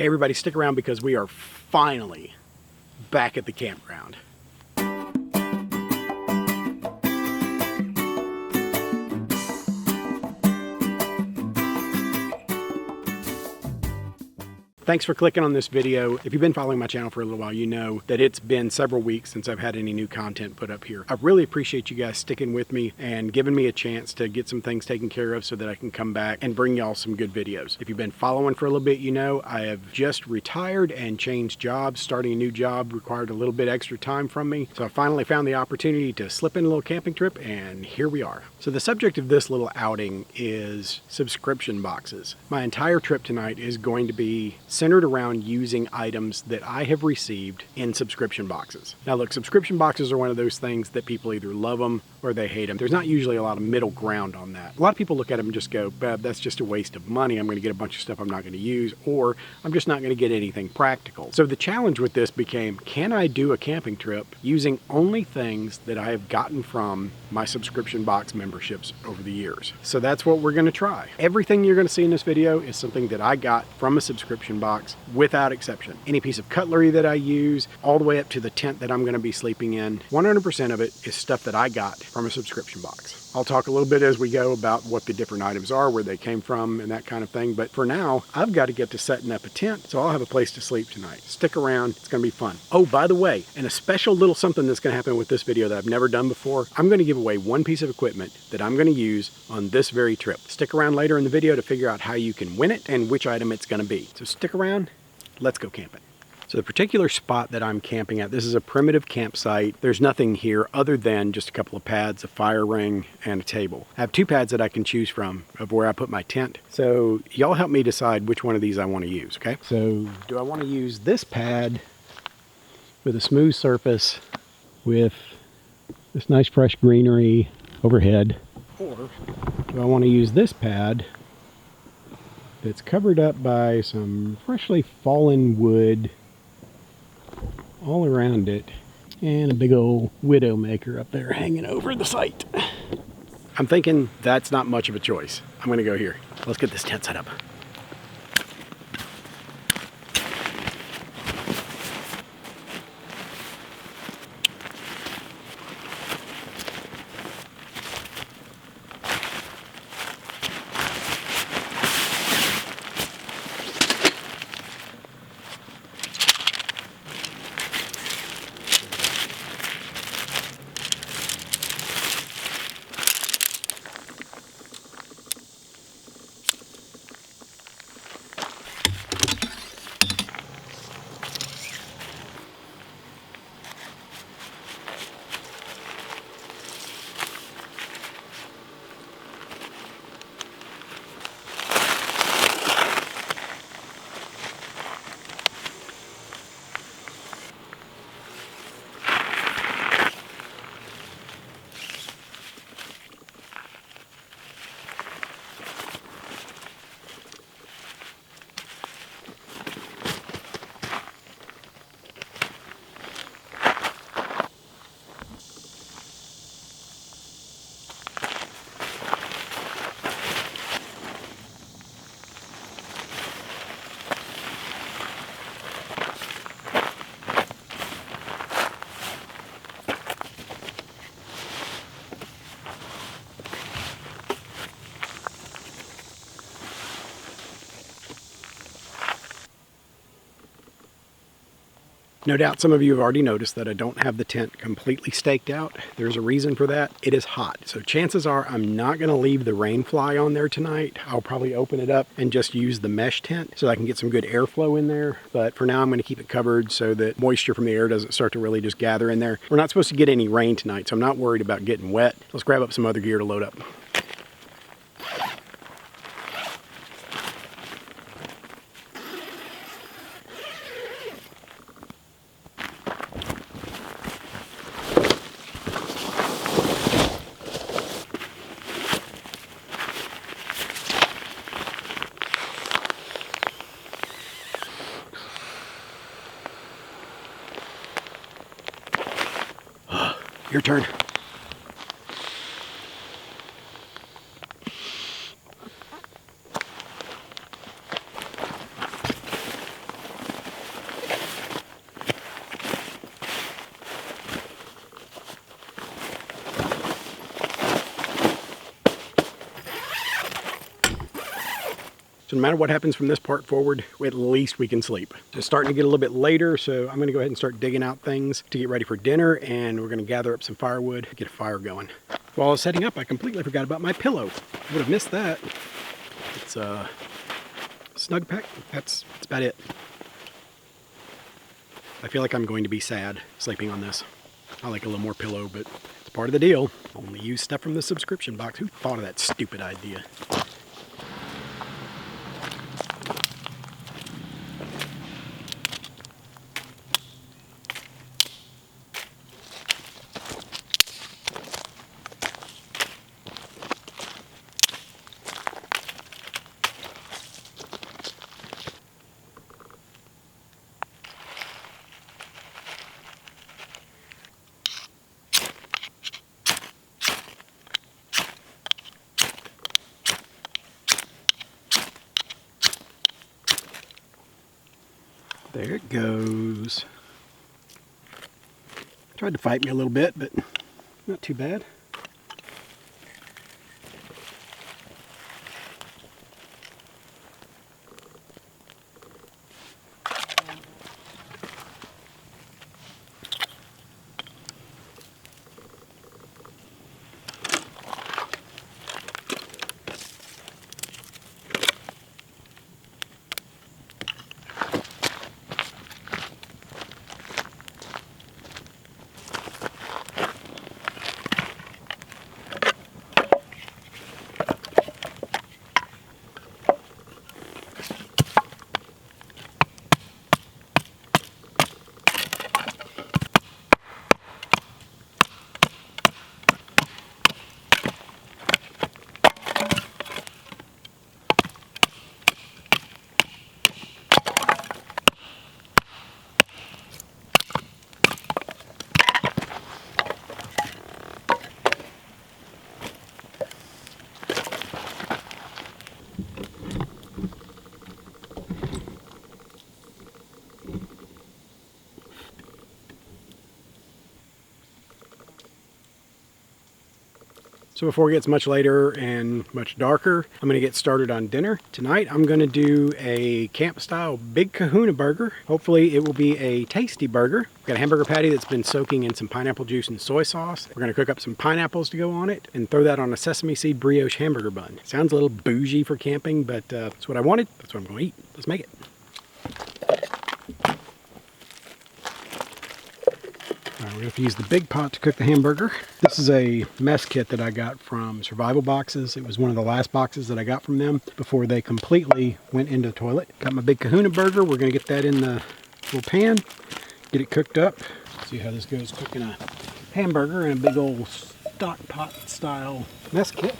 Hey everybody, stick around because we are finally back at the campground. Thanks for clicking on this video. If you've been following my channel for a little while, you know that it's been several weeks since I've had any new content put up here. I really appreciate you guys sticking with me and giving me a chance to get some things taken care of so that I can come back and bring y'all some good videos. If you've been following for a little bit, you know I have just retired and changed jobs. Starting a new job required a little bit extra time from me. So I finally found the opportunity to slip in a little camping trip, and here we are. So the subject of this little outing is subscription boxes. My entire trip tonight is going to be centered around using items that I have received in subscription boxes. Now look, subscription boxes are one of those things that people either love them or they hate them. There's not usually a lot of middle ground on that. A lot of people look at them and just go, that's just a waste of money. I'm going to get a bunch of stuff I'm not going to use, or I'm just not going to get anything practical. So the challenge with this became, can I do a camping trip using only things that I have gotten from my subscription box memberships over the years? So that's what we're going to try. Everything you're going to see in this video is something that I got from a subscription box without exception. Any piece of cutlery that I use, all the way up to the tent that I'm going to be sleeping in, 100% of it is stuff that I got from a subscription box. I'll talk a little bit as we go about what the different items are, where they came from, and that kind of thing. But for now, I've got to get to setting up a tent, so I'll have a place to sleep tonight. Stick around, it's going to be fun. Oh, by the way, and a special little something that's going to happen with this video that I've never done before, I'm going to give away one piece of equipment that I'm going to use on this very trip. Stick around later in the video to figure out how you can win it and which item it's going to be. So stick around, let's go camping. So the particular spot that I'm camping at, this is a primitive campsite. There's nothing here other than just a couple of pads, a fire ring, and a table. I have two pads that I can choose from of where I put my tent. So y'all help me decide which one of these I want to use, okay? So do I want to use this pad with a smooth surface with this nice fresh greenery overhead? Or do I want to use this pad that's covered up by some freshly fallen wood all around it, and a big old Widowmaker up there hanging over the site? I'm thinking that's not much of a choice. I'm gonna go here. Let's get this tent set up. No doubt some of you have already noticed that I don't have the tent completely staked out. There's a reason for that. It is hot. So chances are I'm not going to leave the rain fly on there tonight. I'll probably open it up and just use the mesh tent so I can get some good airflow in there. But for now, I'm going to keep it covered so that moisture from the air doesn't start to really just gather in there. We're not supposed to get any rain tonight, so I'm not worried about getting wet. Let's grab up some other gear to load up. Your turn. So no matter what happens from this part forward, at least we can sleep. It's starting to get a little bit later, so I'm gonna go ahead and start digging out things to get ready for dinner, and we're gonna gather up some firewood, get a fire going. While I was setting up, I completely forgot about my pillow. I would have missed that. It's a Snug Pack. That's about it. I feel like I'm going to be sad sleeping on this. I like a little more pillow, but it's part of the deal. Only use stuff from the subscription box. Who thought of that stupid idea? There it goes. Tried to fight me a little bit, but not too bad. So before it gets much later and much darker, I'm going to get started on dinner. Tonight I'm going to do a camp style Big Kahuna burger. Hopefully it will be a tasty burger. I've got a hamburger patty that's been soaking in some pineapple juice and soy sauce. We're going to cook up some pineapples to go on it and throw that on a sesame seed brioche hamburger bun. Sounds a little bougie for camping, but that's what I wanted. That's what I'm going to eat. Let's make it. We're going to use the big pot to cook the hamburger. This is a mess kit that I got from Survival Boxes. It was one of the last boxes that I got from them before they completely went into the toilet. Got my Big Kahuna burger. We're going to get that in the little pan, get it cooked up. See how this goes cooking a hamburger in a big old stock pot style mess kit.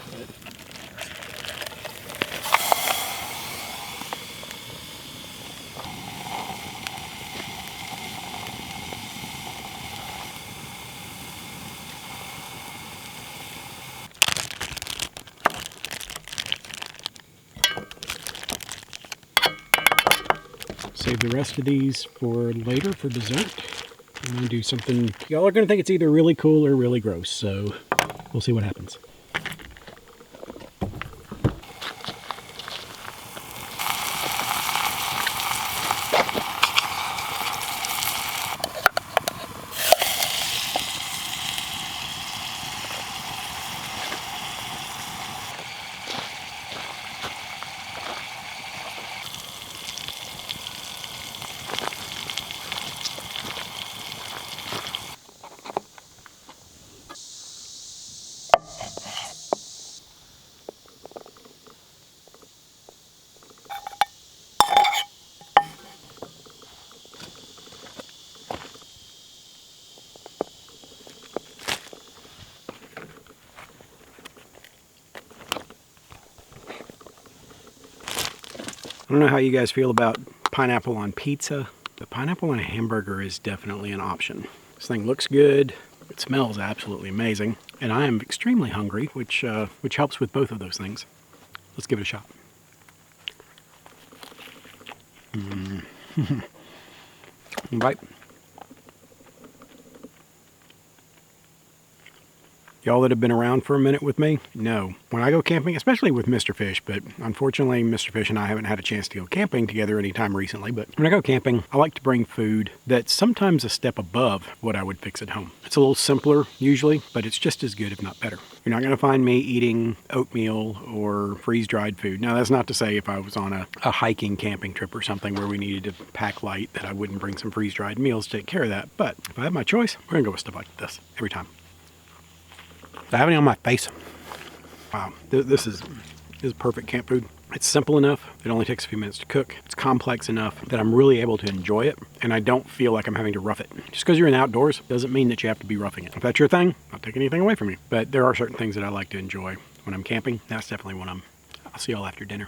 Save the rest of these for later for dessert. I'm going to do something, y'all are going to think it's either really cool or really gross, so we'll see what happens. I don't know how you guys feel about pineapple on pizza, but pineapple on a hamburger is definitely an option. This thing looks good, it smells absolutely amazing, and I am extremely hungry, which helps with both of those things. Let's give it a shot. Bite. Y'all that have been around for a minute with me know when I go camping, especially with Mr. Fish, but unfortunately Mr. Fish and I haven't had a chance to go camping together anytime recently, but when I go camping, I like to bring food that's sometimes a step above what I would fix at home. It's a little simpler usually, but it's just as good, if not better. You're not going to find me eating oatmeal or freeze-dried food. Now, that's not to say if I was on a hiking camping trip or something where we needed to pack light that I wouldn't bring some freeze-dried meals to take care of that. But if I have my choice, we're going to go with stuff like this every time. I have it on my face. Wow, this is perfect camp food. It's simple enough, it only takes a few minutes to cook. It's complex enough that I'm really able to enjoy it, and I don't feel like I'm having to rough it. Just because you're in the outdoors doesn't mean that you have to be roughing it. If that's your thing, I'll take anything away from you. But there are certain things that I like to enjoy when I'm camping. That's definitely one of them. I'll see y'all after dinner.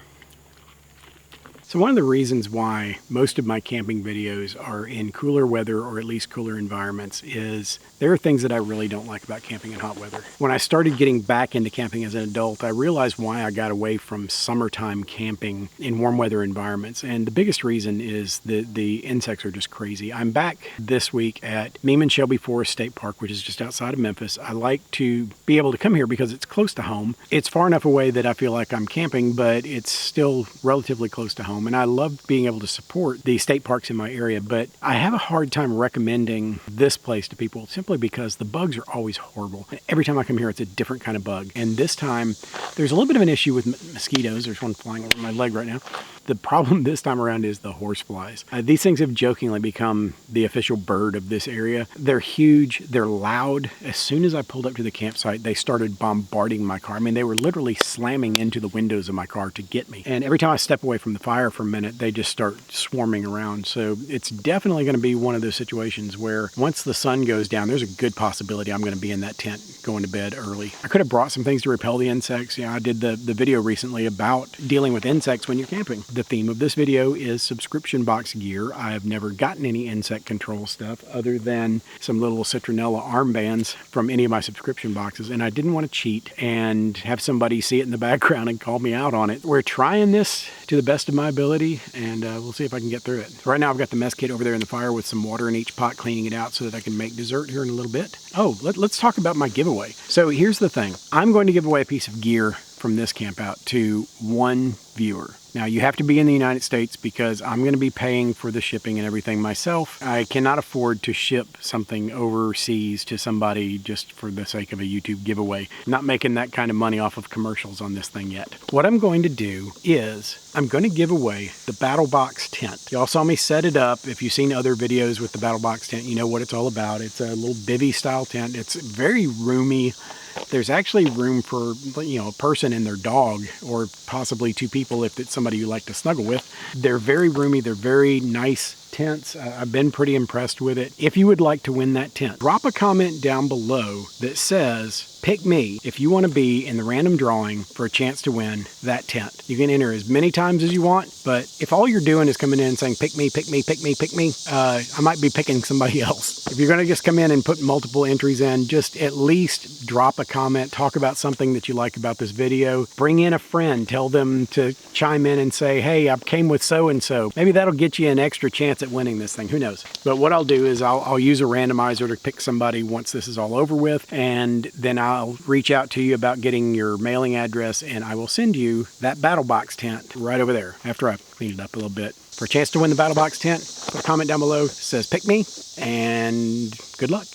So one of the reasons why most of my camping videos are in cooler weather, or at least cooler environments, is there are things that I really don't like about camping in hot weather. When I started getting back into camping as an adult, I realized why I got away from summertime camping in warm weather environments. And the biggest reason is that the insects are just crazy. I'm back this week at Neiman Shelby Forest State Park, which is just outside of Memphis. I like to be able to come here because it's close to home. It's far enough away that I feel like I'm camping, but it's still relatively close to home. And I love being able to support the state parks in my area, but I have a hard time recommending this place to people simply because the bugs are always horrible. And every time I come here, it's a different kind of bug. And this time, there's a little bit of an issue with mosquitoes. There's one flying over my leg right now. The problem this time around is the horseflies. These things have jokingly become the official bird of this area. They're huge, they're loud. As soon as I pulled up to the campsite, they started bombarding my car. I mean, they were literally slamming into the windows of my car to get me. And every time I step away from the fire for a minute, they just start swarming around. So it's definitely going to be one of those situations where once the sun goes down, there's a good possibility I'm going to be in that tent going to bed early. I could have brought some things to repel the insects. I did the video recently about dealing with insects when you're camping. The theme of this video is subscription box gear. I have never gotten any insect control stuff other than some little citronella armbands from any of my subscription boxes, and I didn't want to cheat and have somebody see it in the background and call me out on it. We're trying this to the best of my ability, and we'll see if I can get through it. Right now I've got the mess kit over there in the fire with some water in each pot, cleaning it out so that I can make dessert here in a little bit. Oh, let's talk about my giveaway. So here's the thing. I'm going to give away a piece of gear from this camp out to one viewer. Now, you have to be in the United States because I'm going to be paying for the shipping and everything myself. I cannot afford to ship something overseas to somebody just for the sake of a YouTube giveaway. I'm not making that kind of money off of commercials on this thing yet. What I'm going to do is I'm going to give away the Battlbox tent. Y'all saw me set it up. If you've seen other videos with the Battlbox tent, you know what it's all about. It's a little bivvy style tent. It's very roomy. There's actually room for, a person and their dog, or possibly two people if it's somebody you like to snuggle with. They're very roomy. They're very nice tents. I've been pretty impressed with it. If you would like to win that tent, drop a comment down below that says, pick me if you want to be in the random drawing for a chance to win that tent. You can enter as many times as you want, but if all you're doing is coming in and saying, pick me, pick me, pick me, pick me, I might be picking somebody else. If you're going to just come in and put multiple entries in, just at least drop a comment, talk about something that you like about this video, bring in a friend, tell them to chime in and say, hey, I came with so-and-so. Maybe that'll get you an extra chance at winning this thing. Who knows? But what I'll do is I'll use a randomizer to pick somebody once this is all over with, and then I'll reach out to you about getting your mailing address, and I will send you that Battlbox tent right over there after I've cleaned it up a little bit. For a chance to win the Battlbox tent, put a comment down below that says pick me, and good luck.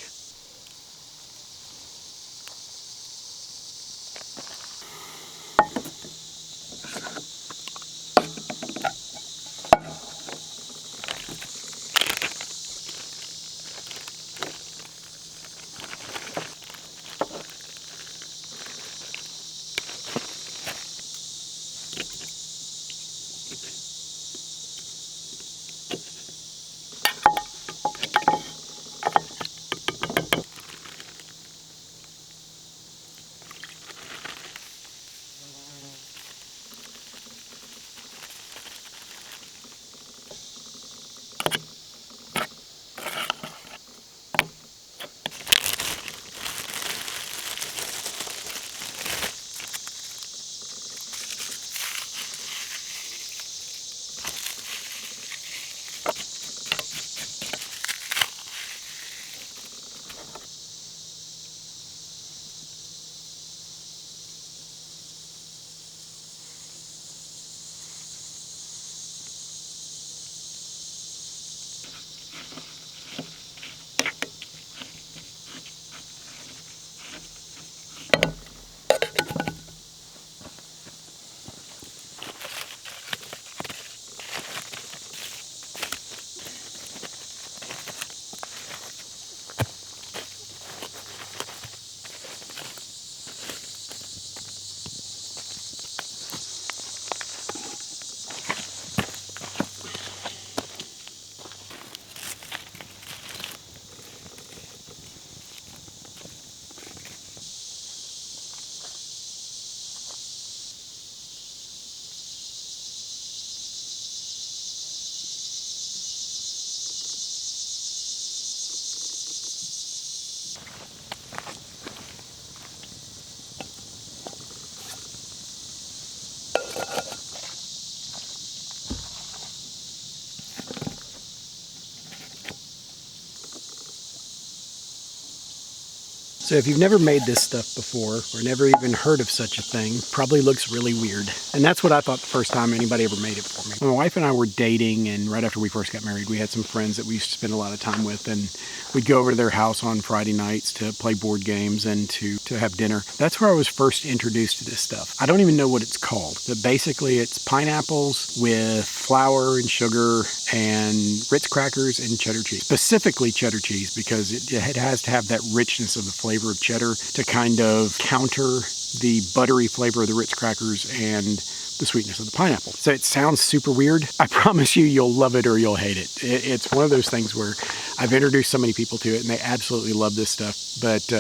So if you've never made this stuff before, or never even heard of such a thing, probably looks really weird. And that's what I thought the first time anybody ever made it for me. When my wife and I were dating, and right after we first got married, we had some friends that we used to spend a lot of time with, and we'd go over to their house on Friday nights to play board games and to have dinner. That's where I was first introduced to this stuff. I don't even know what it's called, but basically it's pineapples with flour and sugar and Ritz crackers and cheddar cheese. Specifically cheddar cheese, because it has to have that richness of the flavor of cheddar to kind of counter the buttery flavor of the Ritz crackers and the sweetness of the pineapple. So it sounds super weird. I promise you, you'll love it or you'll hate it. It's one of those things where I've introduced so many people to it and they absolutely love this stuff. But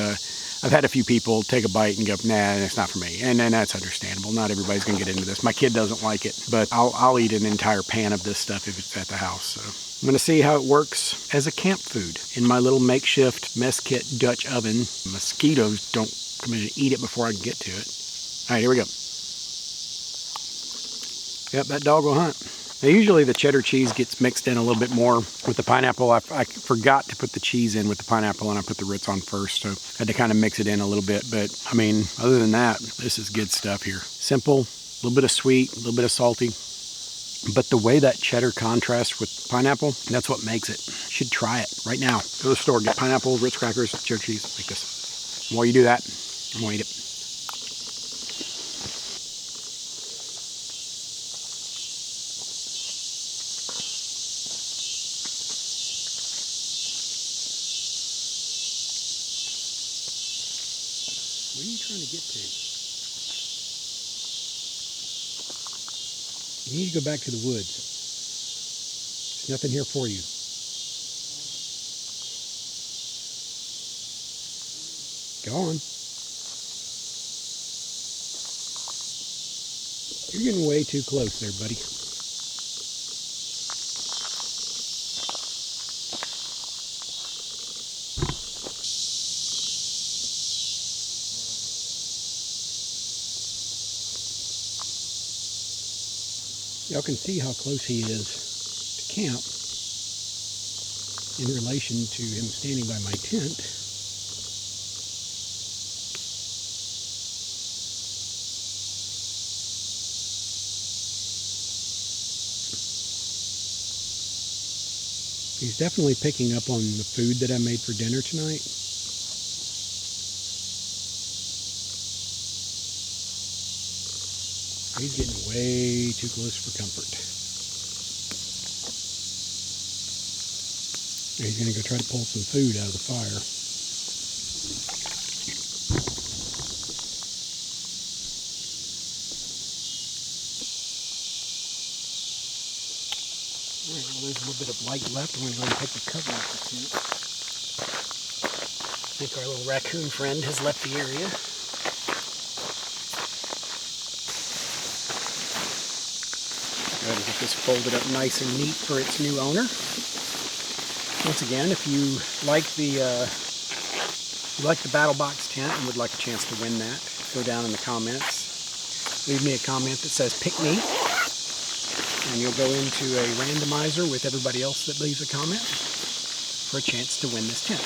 I've had a few people take a bite and go, nah, it's not for me. And that's understandable. Not everybody's gonna get into this. My kid doesn't like it, but I'll eat an entire pan of this stuff if it's at the house. So I'm gonna see how it works as a camp food in my little makeshift mess kit Dutch oven. Mosquitoes don't come in and eat it before I can get to it. All right, here we go. Yep, that dog will hunt. Now usually the cheddar cheese gets mixed in a little bit more with the pineapple. I forgot to put the cheese in with the pineapple and I put the Ritz on first, so I had to kind of mix it in a little bit. But I mean, other than that, this is good stuff here. Simple, a little bit of sweet, a little bit of salty. But the way that cheddar contrasts with pineapple, that's what makes it. You should try it right now. Go to the store, get pineapple, Ritz crackers, cheddar cheese, like this. The more you do that, the more you eat it. What are you trying to get to? You need to go back to the woods. There's nothing here for you. Go on. You're getting way too close there, buddy. Y'all can see how close he is to camp in relation to him standing by my tent. He's definitely picking up on the food that I made for dinner tonight. He's getting way too close for comfort. He's going to go try to pull some food out of the fire. All right, well, there's a little bit of light left. I'm going to go and take the cover off the tent. I think our little raccoon friend has left the area. Go ahead and get this folded up nice and neat for its new owner. Once again, if you like the Battlbox tent and would like a chance to win that, go down in the comments. Leave me a comment that says "pick me," and you'll go into a randomizer with everybody else that leaves a comment for a chance to win this tent.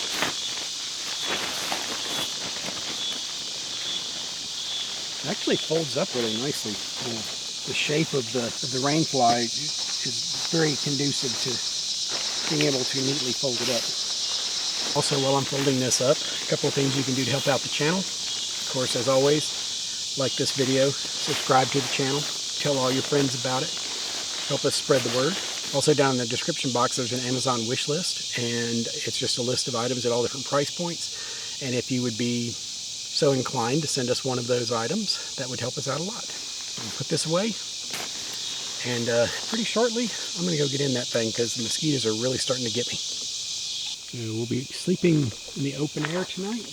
It actually folds up really nicely. The shape of the rain fly is very conducive to being able to neatly fold it up. Also, while I'm folding this up, a couple of things you can do to help out the channel. Of course, as always, like this video, subscribe to the channel, tell all your friends about it, help us spread the word. Also, down in the description box, there's an Amazon wish list, and it's just a list of items at all different price points. And if you would be so inclined to send us one of those items, that would help us out a lot. I'm gonna put this away, and pretty shortly I'm going to go get in that thing because the mosquitoes are really starting to get me. So we'll be sleeping in the open air tonight.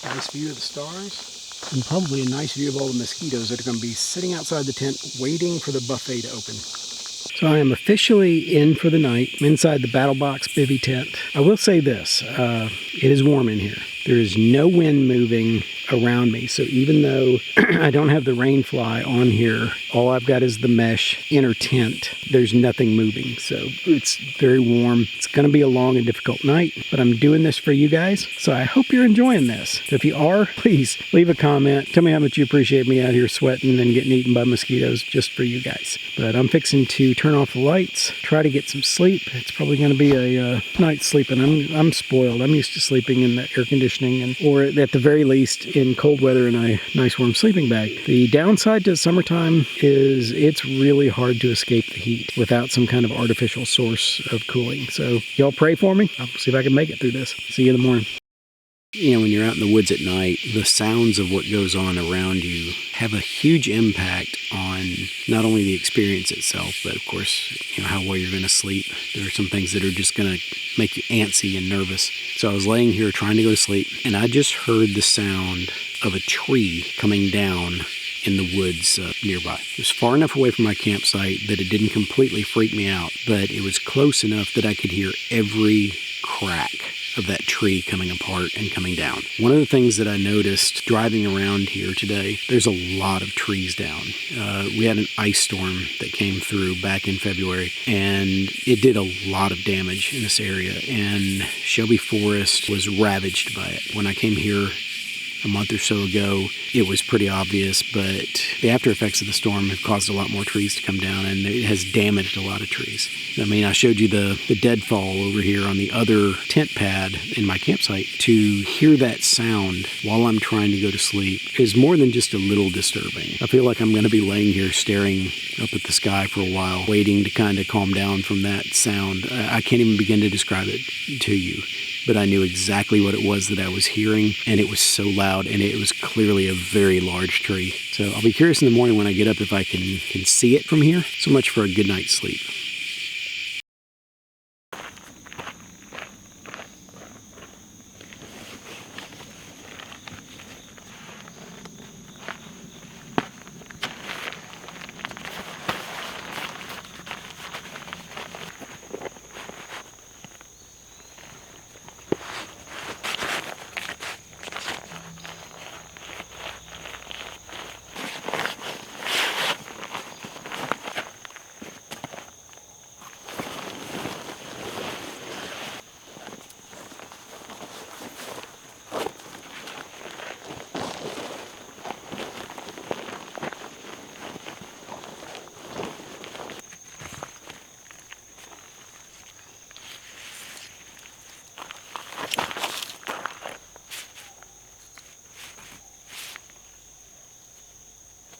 Nice view of the stars, and probably a nice view of all the mosquitoes that are going to be sitting outside the tent waiting for the buffet to open. So I am officially in for the night. I'm inside the Battlbox bivy tent. I will say this, it is warm in here. There is no wind moving. around me. So even though I don't have the rain fly on here, all I've got is the mesh inner tent. There's nothing moving. So it's very warm. It's going to be a long and difficult night, but I'm doing this for you guys. So I hope you're enjoying this. If you are, please leave a comment. Tell me how much you appreciate me out here sweating and getting eaten by mosquitoes just for you guys. But I'm fixing to turn off the lights, try to get some sleep. It's probably going to be a night sleeping. I'm spoiled. I'm used to sleeping in the air conditioning or at the very least in cold weather in a nice warm sleeping bag. The downside to summertime is it's really hard to escape the heat without some kind of artificial source of cooling. So y'all pray for me. I'll see if I can make it through this. See you in the morning. You know, when you're out in the woods at night, the sounds of what goes on around you have a huge impact on not only the experience itself, but of course, you know, how well you're going to sleep. There are some things that are just going to make you antsy and nervous. So I was laying here trying to go to sleep, and I just heard the sound of a tree coming down in the woods nearby. It was far enough away from my campsite that it didn't completely freak me out, but it was close enough that I could hear every crack of that tree coming apart and coming down. One of the things that I noticed driving around here today, there's a lot of trees down. We had an ice storm that came through back in February, and it did a lot of damage in this area, and Shelby Forest was ravaged by it. When I came here a month or so ago, it was pretty obvious, but the after effects of the storm have caused a lot more trees to come down, and it has damaged a lot of trees. I mean, I showed you the deadfall over here on the other tent pad in my campsite. To hear that sound while I'm trying to go to sleep is more than just a little disturbing. I feel like I'm going to be laying here staring up at the sky for a while, waiting to kind of calm down from that sound. I can't even begin to describe it to you, but I knew exactly what it was that I was hearing, and it was so loud, and it was clearly a very large tree. So I'll be curious in the morning when I get up if I can see it from here. So much for a good night's sleep.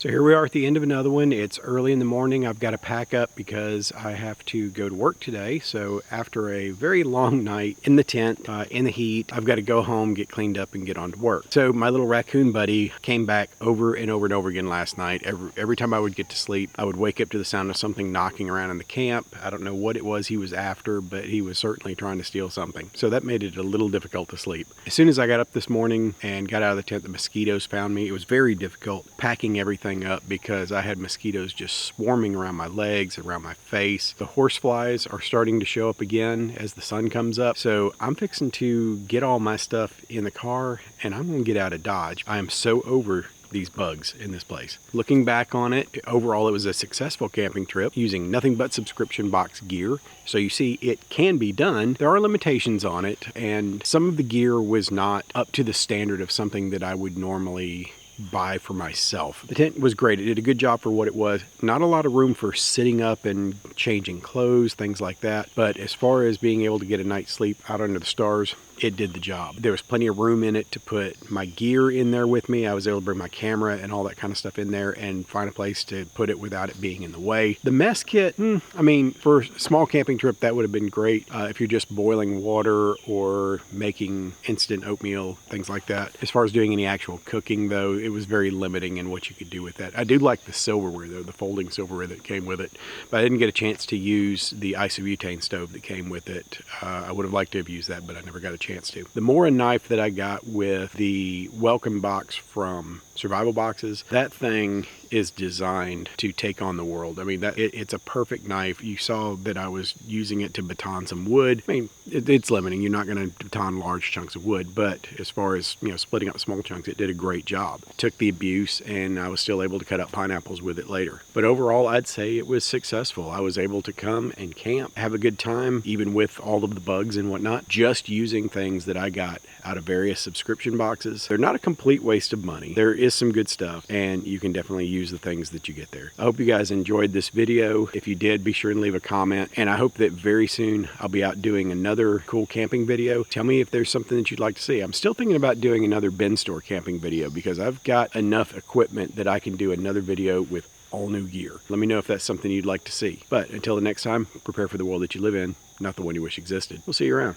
So here we are at the end of another one. It's early in the morning. I've got to pack up because I have to go to work today. So after a very long night in the tent, in the heat, I've got to go home, get cleaned up, and get on to work. So my little raccoon buddy came back over and over and over again last night. Every time I would get to sleep, I would wake up to the sound of something knocking around in the camp. I don't know what it was he was after, but he was certainly trying to steal something. So that made it a little difficult to sleep. As soon as I got up this morning and got out of the tent, the mosquitoes found me. It was very difficult packing everything up because I had mosquitoes just swarming around my legs, around my face. The horseflies are starting to show up again as the sun comes up. So I'm fixing to get all my stuff in the car and I'm gonna get out of Dodge. I am so over these bugs in this place. Looking back on it, overall it was a successful camping trip using nothing but subscription box gear. So you see, it can be done. There are limitations on it, and some of the gear was not up to the standard of something that I would normally buy for myself. The tent was great. It did a good job for what it was. Not a lot of room for sitting up and changing clothes, things like that. But as far as being able to get a night's sleep out under the stars, it did the job. There was plenty of room in it to put my gear in there with me. I was able to bring my camera and all that kind of stuff in there and find a place to put it without it being in the way. The mess kit, I mean, for a small camping trip, that would have been great if you're just boiling water or making instant oatmeal, things like that. As far as doing any actual cooking, though, it was very limiting in what you could do with that. I do like the silverware, though, the folding silverware that came with it, but I didn't get a chance to use the isobutane stove that came with it. I would have liked to have used that, but I never got a chance to. The Mora knife that I got with the welcome box from survival boxes. That thing is designed to take on the world. I mean, it's a perfect knife. You saw that I was using it to baton some wood. I mean, it's limiting. You're not going to baton large chunks of wood, but as far as, splitting up small chunks, it did a great job. Took the abuse, and I was still able to cut up pineapples with it later. But overall, I'd say it was successful. I was able to come and camp, have a good time, even with all of the bugs and whatnot, just using things that I got out of various subscription boxes. They're not a complete waste of money. There is some good stuff, and you can definitely use the things that you get there. I hope you guys enjoyed this video. If you did, be sure and leave a comment, and I hope that very soon I'll be out doing another cool camping video. Tell me if there's something that you'd like to see. I'm still thinking about doing another bin store camping video because I've got enough equipment that I can do another video with all new gear. Let me know if that's something you'd like to see. But until the next time, prepare for the world that you live in, not the one you wish existed. We'll see you around.